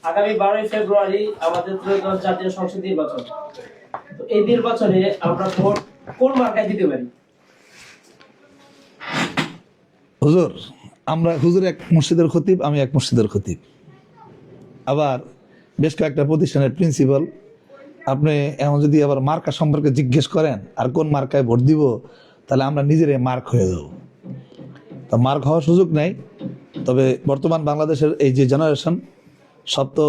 আগামী 12ই ফেব্রুয়ারি আমাদের ত্রয়োদশ জাতীয় সংসদ নির্বাচন। তো এই নির্বাচনে আমরা ভোট কোন মার্কায় দিতে পারি? হুজুর, হুজুর এক মসজিদের খতিব, আমি এক মসজিদের খতিব, আবার বেশ কয়েকটা প্রতিষ্ঠানের প্রিন্সিপাল। আপনি এমন যদি আবার মার্কা সম্পর্কে জিজ্ঞেস করেন আর কোন মার্কায় ভোট দিব, তাহলে আমরা নিজেরাই মার্ক হয়ে যাব। তো মার্ক হওয়ার সুযোগ নেই। তবে বর্তমান বাংলাদেশের এই যে জেনারেশন, সব তো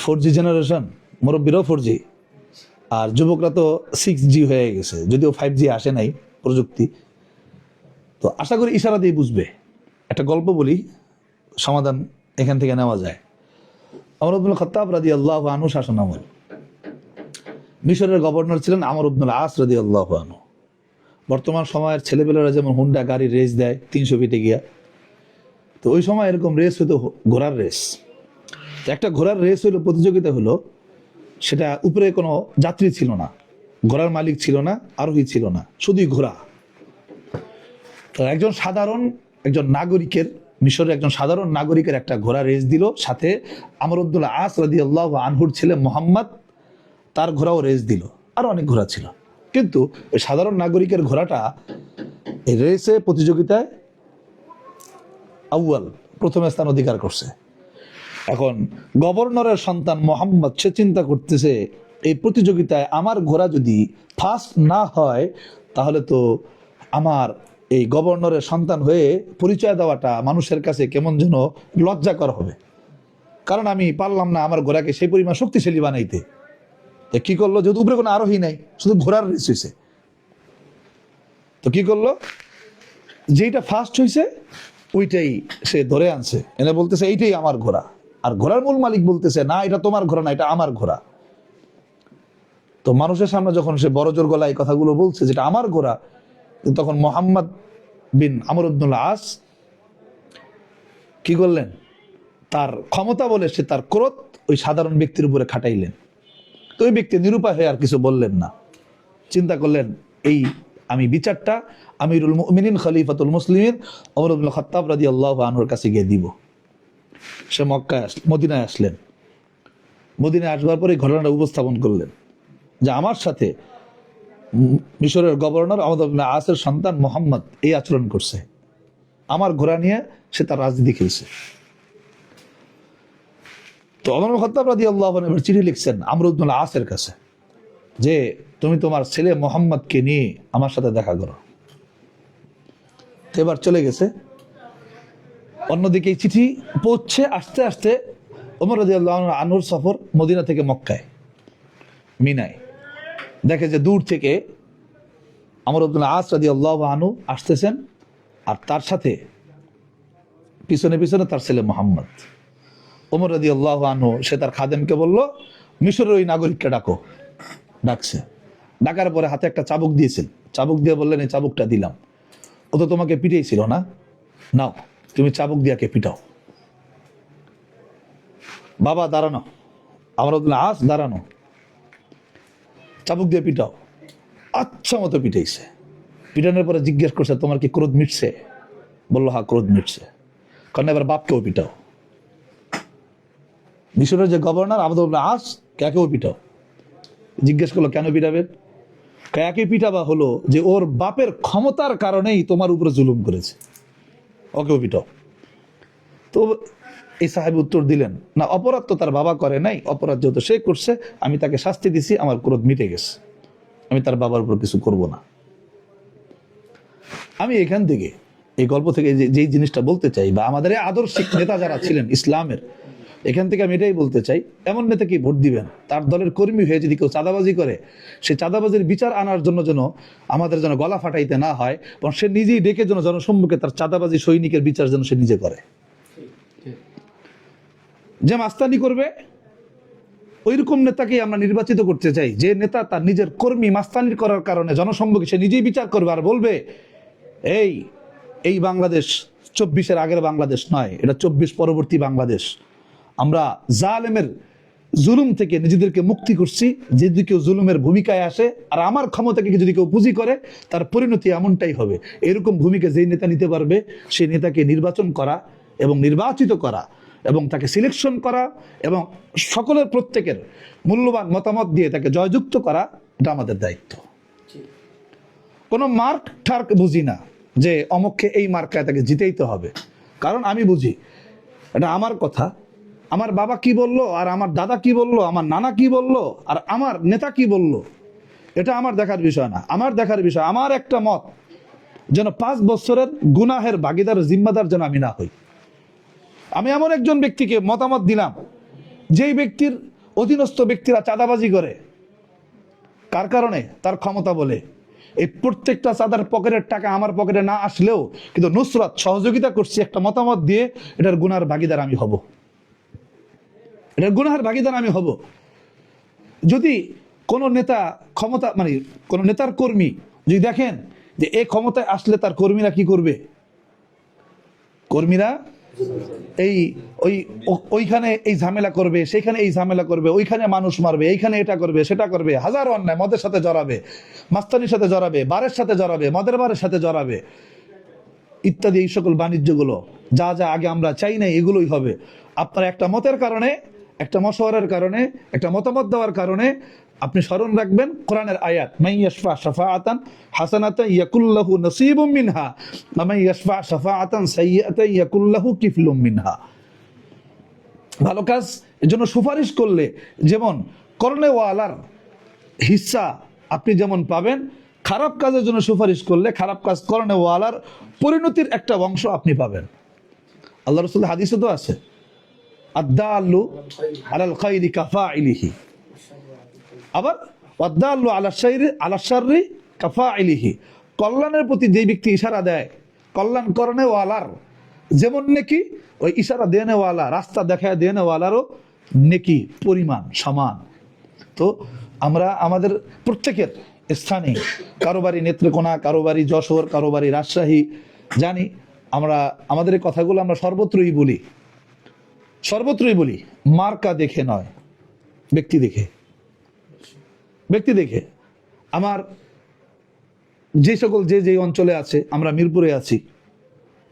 4G জেনারেশন, মুরব্বীরাও 4G, আর যুবকরা তো 6G হয়ে গেছে, যদিও 5G আসে নাই প্রযুক্তি। তো আশা করি ইশারা দিয়ে বুঝবে। একটা গল্প বলি, সমাধান এখান থেকে নেওয়া যায়। আমর ইবনুল খাত্তাব রাদিয়াল্লাহু আনহু শাসন আমল। মিশরের গভর্নর ছিলেন আমর ইবনুল আস রাদিয়াল্লাহু আনহু। বর্তমান সময়ের ছেলেপেলেরা যেমন হুন্ডা গাড়ি রেস দেয় 300 ফিটে গিয়া, তো ওই সময় এরকম রেস হতো, ঘোড়ার রেস। একটা ঘোড়ার রেস হইলো, প্রতিযোগিতা হলো, সেটা উপরে কোনো যাত্রী ছিল না, ঘোড়ার মালিক ছিল না, আরোহী ছিল না, শুধুই ঘোড়া। তো একজন নাগরিকের, মিশরের একজন সাধারণ নাগরিকের একটা ঘোড়া রেস দিল, সাথে আমর ইবনুল আস রাদিয়াল্লাহু আনহুর ছেলে মুহাম্মদ, তার ঘোড়াও রেস দিল, আর অনেক ঘোড়া ছিল। কিন্তু ওই সাধারণ নাগরিকের ঘোড়াটা এই রেসে প্রতিযোগিতায় প্রথম স্থান অধিকার করছে। এখন গভর্নরের সন্তান মোহাম্মদ, সে চিন্তা করতেছে, এই প্রতিযোগিতায় আমার ঘোড়া যদি ফার্স্ট না হয়, তাহলে তো আমার এই গভর্নরের সন্তান হয়ে পরিচয় দেওয়াটা মানুষের কাছে কেমন যেন লজ্জাকর হবে, কারণ আমি পারলাম না আমার ঘোড়াকে সেই পরিমাণ শক্তিশালী বানাইতে। তো কি করলো, যেহেতু উপরে কোনো আরোহী নাই, শুধু ঘোড়ার রেস হয়েছে, তো কি করলো, যেইটা ফার্স্ট হয়েছে ওইটাই সে ধরে আনছে, এনে বলতেছে এইটাই আমার ঘোড়া। আর ঘোড়ার মূল মালিক বলতেছে, না, এটা তোমার ঘোড়া না, এটা আমার ঘোড়া। তো মানুষের সামনে যখন সে বড় জোর গলায় কথাগুলো বলছে যেটা আমার ঘোড়া, তখন মোহাম্মদ বিন আমর ইবনুল আস কি করলেন, তার ক্ষমতা বলে সে তার ক্রোধ ওই সাধারণ ব্যক্তির উপরে খাটাইলেন। তো ওই ব্যক্তি নিরুপায় হয়ে আর কিছু বললেন না, চিন্তা করলেন এই আমি বিচারটা আমিরুল মুমিনিন খলিফাতুল মুসলিমিন ওমর ইবনুল খাত্তাব রাদিয়াল্লাহু আনহুর কাছে গিয়ে দিব। সে মদিনায় আসলেন। মদিনায় আসবার পরে ঘটনাটা উপস্থাপন করলেন যে আমার সাথে মিশরের গভর্নর আমর ইবনুল আসের সন্তান মোহাম্মদ এই আচরণ করছে, আমার ঘোড়া নিয়ে সে তার রাজনীতি খেলছে। তো ওমর ইবনুল খাত্তাব রাদিয়াল্লাহু আনহু এবার চিঠি লিখছেন আমর ইবনুল আসের কাছে যে তুমি তোমার ছেলে মোহাম্মদকে নিয়ে আমার সাথে দেখা করো। তো এবার চলে গেছে। অন্যদিকে এই চিঠি পৌঁছছে, আস্তে আস্তে ওমর রাদিয়াল্লাহু আনহুর সফর মদিনা থেকে মক্কায়, মিনায় দেখে যে দূর থেকে আমর ইবনুল আস রাদিয়াল্লাহু আনহু আসতেছেন, আর তার সাথে পিছনে পিছনে তার ছেলে মোহাম্মদ। ওমর রাদিয়াল্লাহু আনহু সে তার খাদেমকে বলল, মিশরের ওই নাগরিককে ডাকো। ডাকছে, ডাকার পরে হাতে একটা চাবুক দিয়েছেন, চাবুক দিয়ে বললেন এই চাবুকটা দিলাম, ও তো তোমাকে পিটাইছিল না, নাও তুমি চাবুক দিয়াকে পিটাও। বাবা দাঁড়ানো, আমর ইবনুল আস দাঁড়ানো, চাবুক দিয়ে পিটাও। আচ্ছা মতো পিটাইছে। পিটানোর পরে জিজ্ঞেস করছে তোমার কি ক্রোধ মিটছে? বললো হ্যাঁ, ক্রোধ মিটছে। কারণ এবার বাপকেও পিটাও। মিশরের যে গভর্নর আমর ইবনুল আস, কেউ পিটাও। জিজ্ঞেস করলো কেন পিটাবেন? কাকে পিটাবা হলো যে ওর বাপের ক্ষমতার কারণেই তোমার উপরে জুলুম করেছে, ওকেও পিটাও। তো এই সাহেব উত্তর দিলেন, না, অপরাধ তো তার বাবা করে নাই, অপরাধ যেহেতু সে করছে আমি তাকে শাস্তি দিছি, আমার ক্রোধ মিটে গেছে, আমি তার বাবার উপর কিছু করব না। আমি এখান থেকে এই গল্প থেকে যেই জিনিসটা বলতে চাই, বা আমাদের এই আদর্শিক নেতা যারা ছিলেন ইসলামের, এখান থেকে আমি এটাই বলতে চাই, এমন নেতাকে ভোট দিবেন তার দলের কর্মী হয়ে যদি কেউ চাঁদাবাজি করে, সে চাঁদাবাজির বিচার আনার জন্য যেন আমাদের যেন গলা ফাটাইতে না হয়, এবং সে নিজেই ডেকে যেন জনসম্মুখে তার চাঁদাবাজি সৈনিকের বিচার যেন সে নিজে করে। যে মাস্তানি করবে ওইরকম নেতাকেই আমরা নির্বাচিত করতে চাই, যে নেতা তার নিজের কর্মী মাস্তানি করার কারণে জনসম্মুখে সে নিজেই বিচার করবে আর বলবে এই বাংলাদেশ 24-এর আগের বাংলাদেশ নয়, এটা 24 পরবর্তী বাংলাদেশ। আমরা জালেমের জুলুম থেকে নিজেদেরকে মুক্তি করছি, যদি কেউ জুলুমের ভূমিকায় আসে আর আমার ক্ষমতাকে যদি কেউ পুঁজি করে, তার পরিণতি এমনটাই হবে। এরকম ভূমিকা যেই নেতা নিতে পারবে, সেই নেতাকে নির্বাচন করা এবং নির্বাচিত করা এবং তাকে সিলেকশন করা এবং সকলের প্রত্যেকের মূল্যবান মতামত দিয়ে তাকে জয়যুক্ত করা, এটা আমাদের দায়িত্ব। কোনো মার্ক ঠার্ক বুঝি না যে অমুককে এই মার্কায় তাকে জিতেইতে হবে, কারণ আমি বুঝি এটা আমার কথা, আমার বাবা কি বললো আর আমার দাদা কি বললো, আমার নানা কি বললো আর আমার নেতা কি বললো, এটা আমার দেখার বিষয় না। আমার দেখার বিষয় আমার একটা মত যেন 5 বছরের গুনাহের ভাগিদার জিম্মাদার যেন আমি না হই। আমি এমন একজন ব্যক্তিকে মতামত দিলাম যেই ব্যক্তির অধীনস্থ ব্যক্তিরা চাঁদাবাজি করে, কার কারণে? তার ক্ষমতা বলে। এই প্রত্যেকটা চাঁদার পকেটের টাকা আমার পকেটে না আসলেও কিন্তু নুসরাত সহযোগিতা করছি একটা মতামত দিয়ে, এটার গুনার ভাগিদার আমি হব, এটার গুনাহের ভাগিদার আমি হব। যদি কোনো নেতা ক্ষমতা মানে কোনো নেতার কর্মী যদি দেখেন যে এই ক্ষমতায় আসলে তার কর্মীরা কি করবে, কর্মীরা ওইখানে এই ঝামেলা করবে, সেইখানে এই ঝামেলা করবে, ওইখানে মানুষ মারবে, এইখানে এটা করবে সেটা করবে, হাজারো অন্যায়, মদের সাথে জড়াবে, মাস্তানির সাথে জড়াবে, বারের সাথে জড়াবে, মদের বারের সাথে জড়াবে ইত্যাদি, এই সকল বাণিজ্যগুলো যা যা আগে আমরা চাই না এগুলোই হবে। আপনার একটা মতের কারণে, একটা মশওয়ারার কারণে, একটা মতামত দেওয়ার কারণে আপনি স্মরণ রাখবেন কোরআনের আয়াত, মান ইয়াশফা শাফাআতান হাসানাতান ইয়াকুল্লাহু নসীবুম মিনহা ওয়া মান ইয়াশফা শাফাআতান সাইয়্যাতান ইয়াকুল্লাহু কিফলুম মিনহা। ভালো কাজ এর জন্য সুপারিশ করলে যেমন করনেওয়ালার হিস্সা আপনি যেমন পাবেন, খারাপ কাজের জন্য সুপারিশ করলে খারাপ কাজ করনেওয়ালার পরিণতির একটা অংশ আপনি পাবেন। আল্লাহ রাসূলের হাদিসে তো আছে, আদ-দাল্লু আলাল খাইরি কাফাইলিহি, আবার ওয়াদ-দাল্লু আলা শাররি কাফাইলিহি, কল্যাণের প্রতি যে ব্যক্তি ইশারা দেয়, কল্যাণ করনেওয়ালার যেমন নেকি, ওই ইশারা দেনেওয়ালা, রাস্তা দেখায় দেনেওয়ালারও নেকি পরিমাণ সমান। তো আমরা আমাদের প্রত্যেকের স্থানে, কারোবারি নেত্রকোনা, কারোবারি যশোর, কারোবারি রাজশাহী, জানি আমরা আমাদের এই কথাগুলো আমরা সর্বত্রই বলি, মার্কা দেখে নয়, ব্যক্তি দেখে। আমার যে সকল যে অঞ্চলে আছে, আমরা মিরপুরে আছি,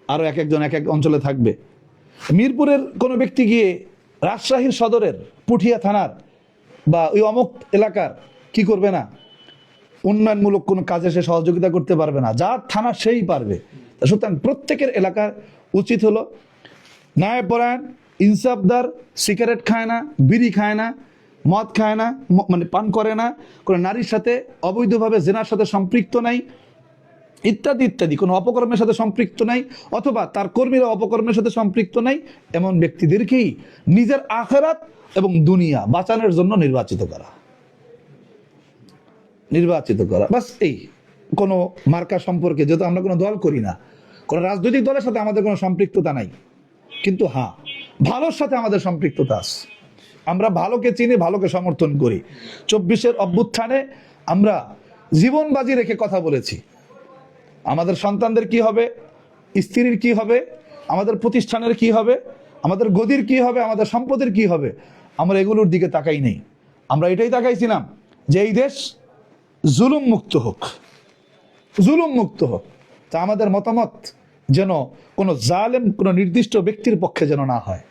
আরো এক একজন এক এক অঞ্চলে থাকবে। মিরপুরের কোনো ব্যক্তি গিয়ে রাজশাহীর সদরের পুঠিয়া থানার বা ওই অমুক এলাকার কি করবে না, উন্নয়নমূলক কোনো কাজে সে সহযোগিতা করতে পারবে না, যার থানা সেই পারবে। সুতরাং প্রত্যেকের এলাকার উচিত হলো ন্যায়পরায়ণ, ইনসাফদার, সিগারেট খায় না, বিড়ি খায় না, মদ খায় না, মানে পান করে না, কোনো নারীর সাথে অবৈধভাবে জেনার সাথে সম্পৃক্ত নাই, ইত্যাদি ইত্যাদি, কোনো অপকর্মের সাথে সম্পৃক্ত নাই, অথবা তার কর্মীরা অপকর্মের সাথে সম্পৃক্ত নাই, এমন ব্যক্তিদেরকেই নিজের আখিরাত এবং দুনিয়া বাঁচানোর জন্য নির্বাচিত করা। বাস এই কোনো মার্কা সম্পর্কে, যেহেতু আমরা কোনো দল করি না, কোনো রাজনৈতিক দলের সাথে আমাদের কোনো সম্পৃক্ততা নাই, কিন্তু হ্যাঁ ভালোর সাথে আমাদের সম্পৃক্ততা আছে। আমরা ভালোকে চিনি, ভালোকে সমর্থন করি। 24-এর অভ্যুত্থানে আমরা জীবন বাজি রেখে কথা বলেছি, আমাদের সন্তানদের কি হবে, স্ত্রীর কি হবে, আমাদের প্রতিষ্ঠানের কি হবে, আমাদের গদির কি হবে, আমাদের সম্পদের কি হবে, আমরা এগুলোর দিকে তাকাই নেই। আমরা এটাই তাকাইছিলাম যে এই দেশ জুলুম মুক্ত হোক। তা আমাদের মতামত যেন কোনো জালেম, কোনো নির্দিষ্ট ব্যক্তির পক্ষে যেন না হয়,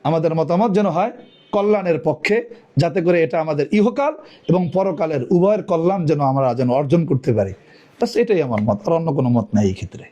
আমাদের মতামত যেন হয় কল্যাণের পক্ষে, যাতে করে এটা আমাদের ইহকাল এবং পরকালের উভয়ের কল্যাণ যেন আমরা অর্জন করতে পারি। বাস এটাই আমার মত, আর অন্য কোনো মত নাই এই ক্ষেত্রে।